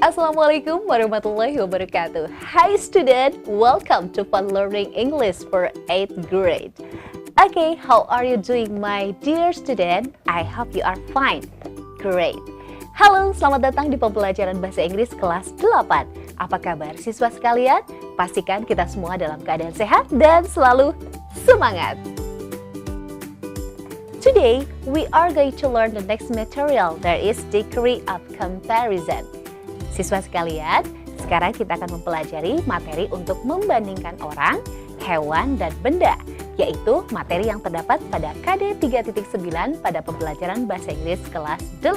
Assalamualaikum warahmatullahi wabarakatuh. Hi student, welcome to Fun Learning English for 8th grade. Okay, how are you doing my dear student? I hope you are fine. Great. Halo, selamat datang di pembelajaran bahasa Inggris kelas 8. Apa kabar siswa sekalian? Pastikan kita semua dalam keadaan sehat dan selalu semangat. Today, we are going to learn the next material, that is degree of comparison. Siswa sekalian, sekarang kita akan mempelajari materi untuk membandingkan orang, hewan, dan benda, yaitu materi yang terdapat pada KD 3.9 pada pembelajaran bahasa Inggris kelas 8.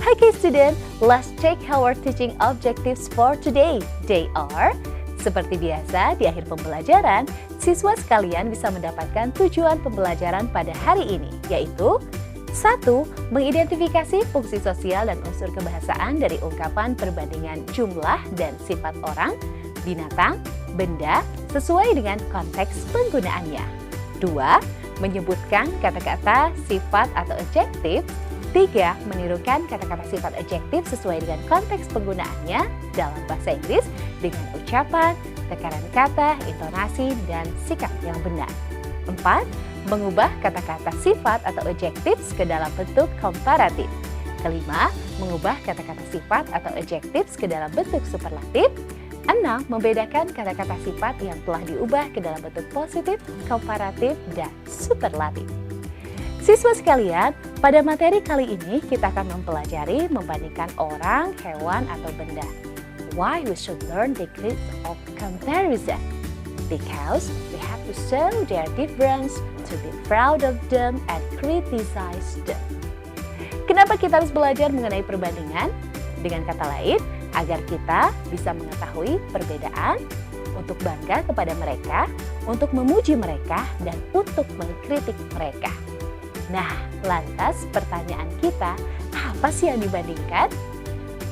Okay student, let's check our teaching objectives for today. They are, seperti biasa di akhir pembelajaran, siswa sekalian bisa mendapatkan tujuan pembelajaran pada hari ini, yaitu 1. Mengidentifikasi fungsi sosial dan unsur kebahasaan dari ungkapan perbandingan jumlah dan sifat orang, binatang, benda sesuai dengan konteks penggunaannya. 2. Menyebutkan kata-kata sifat atau adjektif. 3. Menirukan kata-kata sifat adjektif sesuai dengan konteks penggunaannya dalam bahasa Inggris dengan ucapan, tekanan kata, intonasi, dan sikap yang benar. 4. Mengubah kata-kata sifat atau adjektif ke dalam bentuk komparatif. 5. Mengubah kata-kata sifat atau adjektif ke dalam bentuk superlatif. 6. Membedakan kata-kata sifat yang telah diubah ke dalam bentuk positif, komparatif, dan superlatif. Siswa sekalian, pada materi kali ini kita akan mempelajari membandingkan orang, hewan, atau benda. Why we should learn degrees of comparison? Because we have to show their difference, to be proud of them, and criticize them. Kenapa kita harus belajar mengenai perbandingan? Dengan kata lain, agar kita bisa mengetahui perbedaan, untuk bangga kepada mereka, untuk memuji mereka, dan untuk mengkritik mereka. Nah, lantas pertanyaan kita, apa sih yang dibandingkan?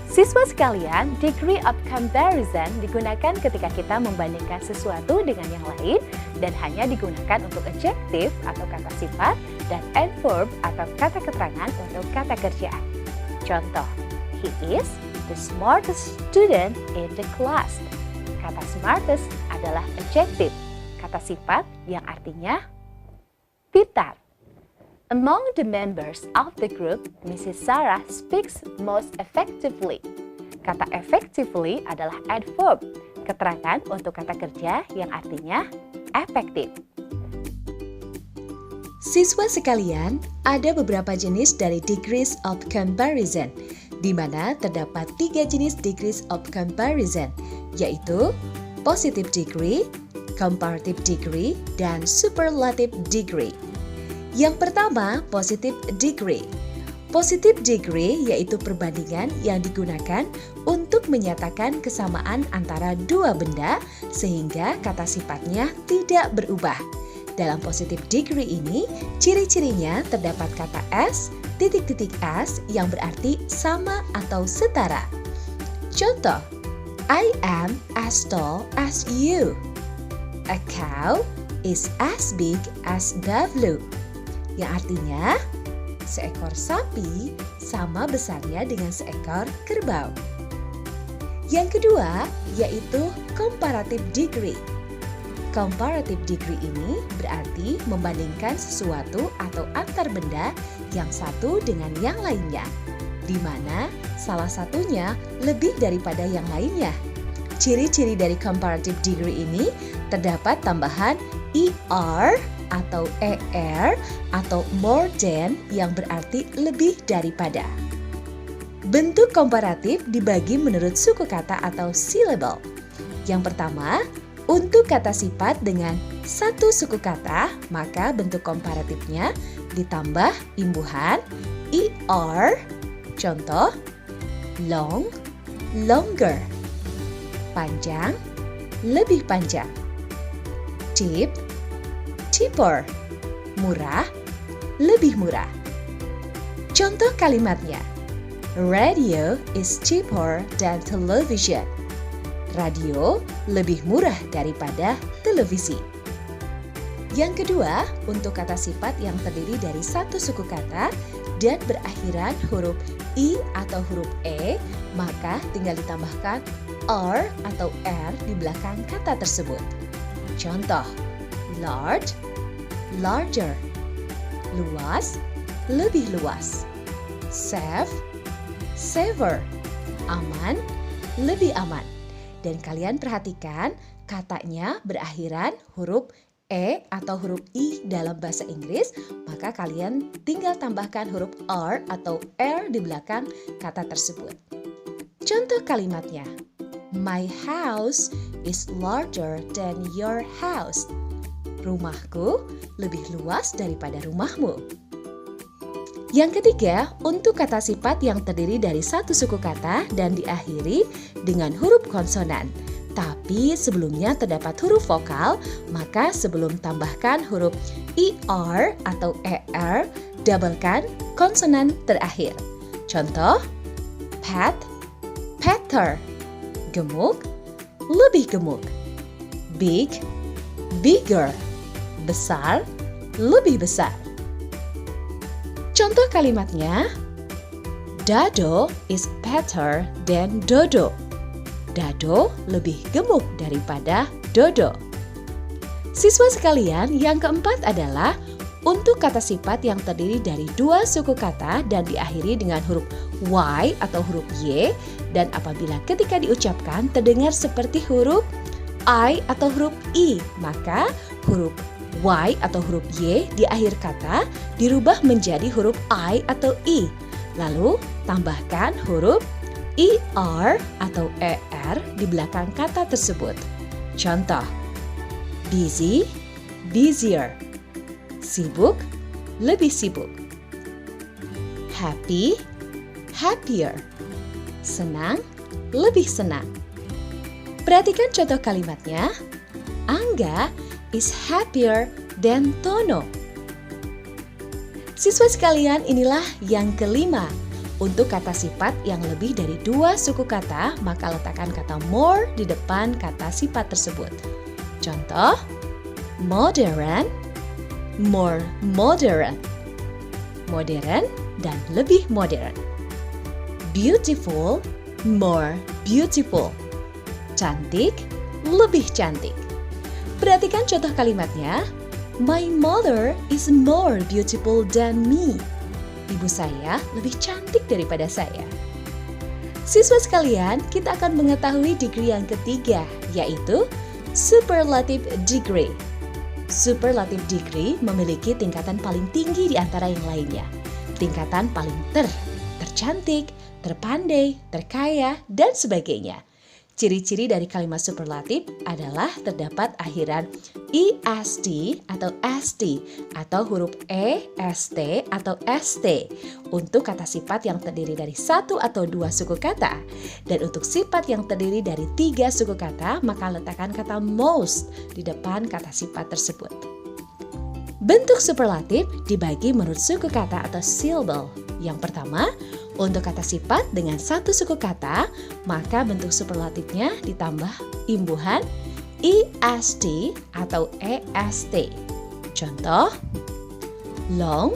Siswa sekalian, degree of comparison digunakan ketika kita membandingkan sesuatu dengan yang lain dan hanya digunakan untuk adjektif atau kata sifat dan adverb atau kata keterangan untuk kata kerjaan. Contoh, he is the smartest student in the class. Kata smartest adalah adjektif, kata sifat yang artinya pintar. Among the members of the group, Mrs. Sarah speaks most effectively. Kata effectively adalah adverb, keterangan untuk kata kerja yang artinya efektif. Siswa sekalian, ada beberapa jenis dari degrees of comparison, di mana terdapat 3 jenis degrees of comparison, yaitu positive degree, comparative degree, dan superlative degree. Yang pertama, positive degree. Positive degree yaitu perbandingan yang digunakan untuk menyatakan kesamaan antara dua benda sehingga kata sifatnya tidak berubah. Dalam positive degree ini, ciri-cirinya terdapat kata S, titik-titik S yang berarti sama atau setara. Contoh, I am as tall as you. A cow is as big as buffalo. Yang artinya, seekor sapi sama besarnya dengan seekor kerbau. Yang kedua, yaitu comparative degree. Comparative degree ini berarti membandingkan sesuatu atau antar benda yang satu dengan yang lainnya, di mana salah satunya lebih daripada yang lainnya. Ciri-ciri dari comparative degree ini terdapat tambahan ER atau ER atau more than yang berarti lebih daripada. Bentuk komparatif dibagi menurut suku kata atau syllable. Yang pertama, untuk kata sifat dengan satu suku kata, maka bentuk komparatifnya ditambah imbuhan ER. Contoh, long, longer. Panjang, lebih panjang. Cheap, cheaper, murah, lebih murah. Contoh kalimatnya, radio is cheaper than television. Radio lebih murah daripada televisi. Yang kedua, untuk kata sifat yang terdiri dari satu suku kata dan berakhiran huruf I atau huruf E, maka tinggal ditambahkan R atau R di belakang kata tersebut. Contoh, large, larger, luas, lebih luas, safe, safer, aman, lebih aman. Dan kalian perhatikan katanya berakhiran huruf E atau huruf I dalam bahasa Inggris, maka kalian tinggal tambahkan huruf R atau R di belakang kata tersebut. Contoh kalimatnya, my house is larger than your house. Rumahku lebih luas daripada rumahmu. Yang ketiga, untuk kata sifat yang terdiri dari satu suku kata dan diakhiri dengan huruf konsonan. Tapi sebelumnya terdapat huruf vokal, maka sebelum tambahkan huruf IR atau ER, doublekan konsonan terakhir. Contoh, pet, petter, gemuk, lebih gemuk, big, bigger, besar, lebih besar. Contoh kalimatnya, Dado is better than Dodo. Dado lebih gemuk daripada Dodo. Siswa sekalian, yang keempat adalah untuk kata sifat yang terdiri dari dua suku kata dan diakhiri dengan huruf Y atau huruf Y, dan apabila ketika diucapkan terdengar seperti huruf I atau huruf I, maka huruf Y atau huruf Y di akhir kata dirubah menjadi huruf I atau I. Lalu tambahkan huruf ER atau ER di belakang kata tersebut. Contoh, busy, busier, sibuk, lebih sibuk, happy, happier, senang, lebih senang. Perhatikan contoh kalimatnya, Angga is happier than Tono. Siswa sekalian, inilah yang kelima. Untuk kata sifat yang lebih dari dua suku kata, maka letakkan kata more di depan kata sifat tersebut. Contoh, modern, more modern, modern dan lebih modern. Beautiful, more beautiful, cantik, lebih cantik. Perhatikan contoh kalimatnya, my mother is more beautiful than me. Ibu saya lebih cantik daripada saya. Siswa sekalian, kita akan mengetahui degree yang ketiga, yaitu superlative degree. Superlative degree memiliki tingkatan paling tinggi di antara yang lainnya. Tingkatan paling tercantik, terpandai, terkaya, dan sebagainya. Ciri-ciri dari kalimat superlatif adalah terdapat akhiran est atau st atau huruf est atau st untuk kata sifat yang terdiri dari satu atau dua suku kata. Dan untuk sifat yang terdiri dari tiga suku kata, maka letakkan kata most di depan kata sifat tersebut. Bentuk superlatif dibagi menurut suku kata atau syllable. Yang pertama, untuk kata sifat dengan satu suku kata, maka bentuk superlatifnya ditambah imbuhan est atau est. Contoh, long,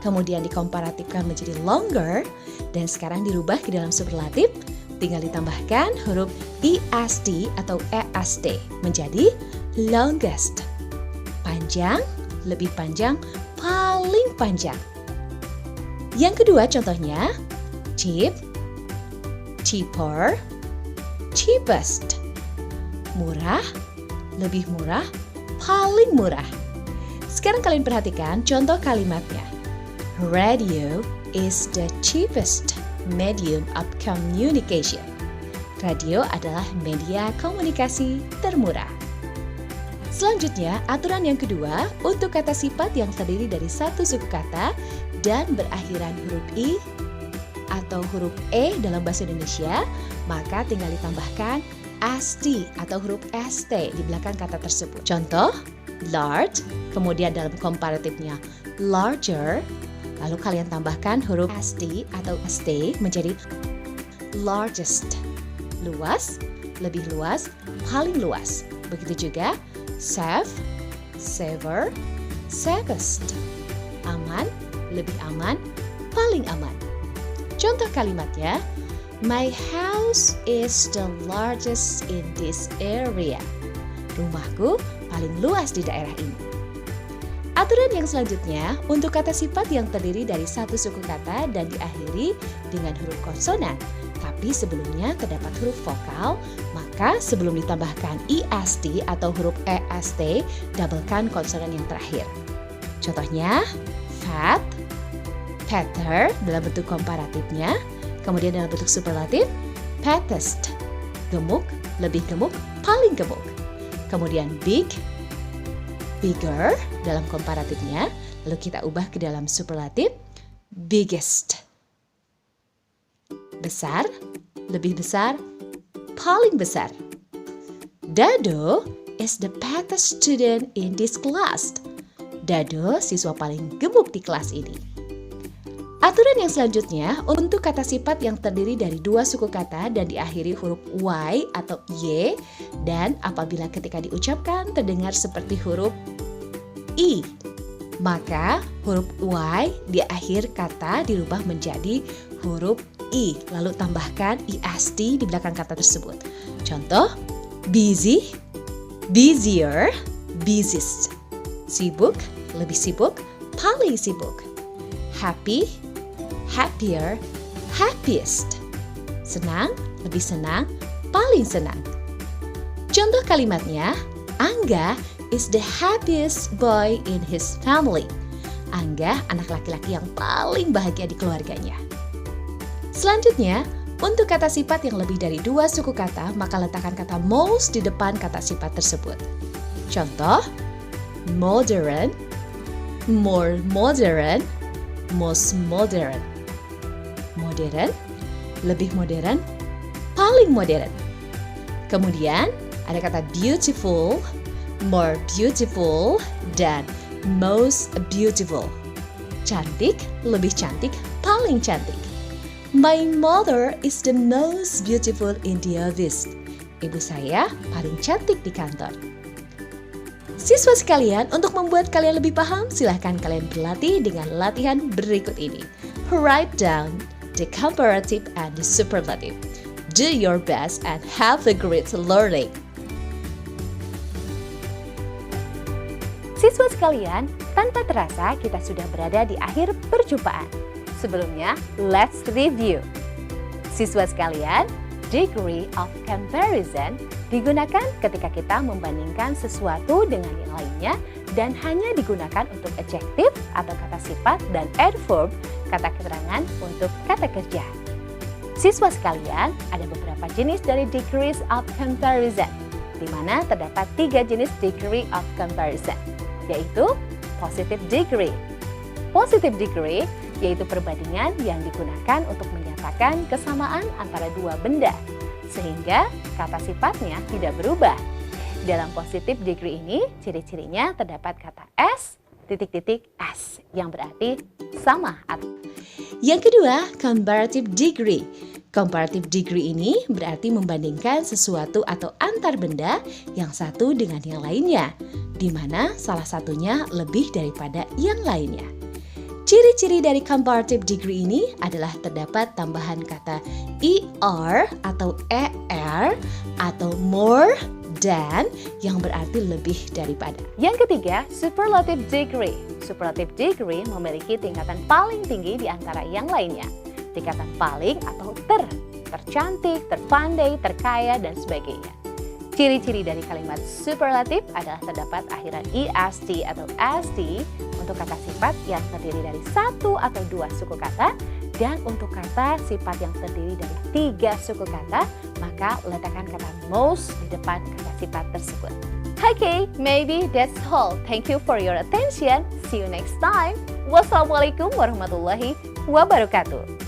kemudian dikomparatifkan menjadi longer, dan sekarang dirubah ke dalam superlatif, tinggal ditambahkan huruf est atau est menjadi longest. Panjang, lebih panjang, paling panjang. Yang kedua contohnya, cheap, cheaper, cheapest. Murah, lebih murah, paling murah. Sekarang kalian perhatikan contoh kalimatnya. Radio is the cheapest medium of communication. Radio adalah media komunikasi termurah. Selanjutnya, aturan yang kedua, untuk kata sifat yang terdiri dari satu suku kata dan berakhiran huruf I atau huruf E dalam bahasa Indonesia, maka tinggal ditambahkan st atau huruf st di belakang kata tersebut. Contoh, large, kemudian dalam komparatifnya larger, lalu kalian tambahkan huruf st atau st menjadi largest. Luas, lebih luas, paling luas. Begitu juga safe, safer, safest. Aman, lebih aman, paling aman. Contoh kalimatnya, my house is the largest in this area. Rumahku paling luas di daerah ini. Aturan yang selanjutnya, untuk kata sifat yang terdiri dari satu suku kata dan diakhiri dengan huruf konsonan, tapi sebelumnya terdapat huruf vokal, maka sebelum ditambahkan est atau huruf est, doublekan konsonan yang terakhir. Contohnya, fat, fatter dalam bentuk komparatifnya, kemudian dalam bentuk superlatif, fattest, gemuk, lebih gemuk, paling gemuk. Kemudian big, bigger dalam komparatifnya, lalu kita ubah ke dalam superlatif, biggest. Besar, lebih besar, paling besar. Dado is the fattest student in this class. Dado siswa paling gemuk di kelas ini. Aturan yang selanjutnya, untuk kata sifat yang terdiri dari dua suku kata dan diakhiri huruf y atau y, dan apabila ketika diucapkan terdengar seperti huruf i, maka huruf y di akhir kata dirubah menjadi huruf i, lalu tambahkan est di belakang kata tersebut. Contoh, busy, busier, busiest. Sibuk, lebih sibuk, paling sibuk. Happy, happier, happiest. Senang, lebih senang, paling senang. Contoh kalimatnya, Angga is the happiest boy in his family. Angga anak laki-laki yang paling bahagia di keluarganya. Selanjutnya, untuk kata sifat yang lebih dari dua suku kata, maka letakkan kata most di depan kata sifat tersebut. Contoh, modern, more modern, most modern. Modern, lebih modern, paling modern. Kemudian ada kata beautiful, more beautiful, dan most beautiful. Cantik, lebih cantik, paling cantik. My mother is the most beautiful in the office. Ibu saya paling cantik di kantor. Siswa sekalian, untuk membuat kalian lebih paham, silahkan kalian berlatih dengan latihan berikut ini. Write down the comparative and the superlative. Do your best and have a great learning. Siswa sekalian, tanpa terasa kita sudah berada di akhir perjumpaan. Sebelumnya, let's review. Siswa sekalian, degree of comparison digunakan ketika kita membandingkan sesuatu dengan yang lainnya dan hanya digunakan untuk adjektif atau kata sifat dan adverb, kata keterangan untuk kata kerja. Siswa sekalian, ada beberapa jenis dari degrees of comparison, di mana terdapat 3 jenis degree of comparison, yaitu positive degree. Positive degree yaitu perbandingan yang digunakan untuk menyatakan kesamaan antara dua benda, sehingga kata sifatnya tidak berubah. Dalam positive degree ini, ciri-cirinya terdapat kata s, s, yang berarti sama. Yang kedua, comparative degree. Comparative degree ini berarti membandingkan sesuatu atau antar benda yang satu dengan yang lainnya, di mana salah satunya lebih daripada yang lainnya. Ciri-ciri dari comparative degree ini adalah terdapat tambahan kata er atau er atau more dan yang berarti lebih daripada. Yang ketiga, superlative degree. Superlative degree memiliki tingkatan paling tinggi di antara yang lainnya. Tingkatan paling atau tercantik, terpandai, terkaya, dan sebagainya. Ciri-ciri dari kalimat superlatif adalah terdapat akhiran est atau st untuk kata sifat yang terdiri dari satu atau dua suku kata, dan untuk kata sifat yang terdiri dari 3 suku kata, maka letakkan kata most di depan kata sifat tersebut. Okay, maybe that's all. Thank you for your attention. See you next time. Wassalamualaikum warahmatullahi wabarakatuh.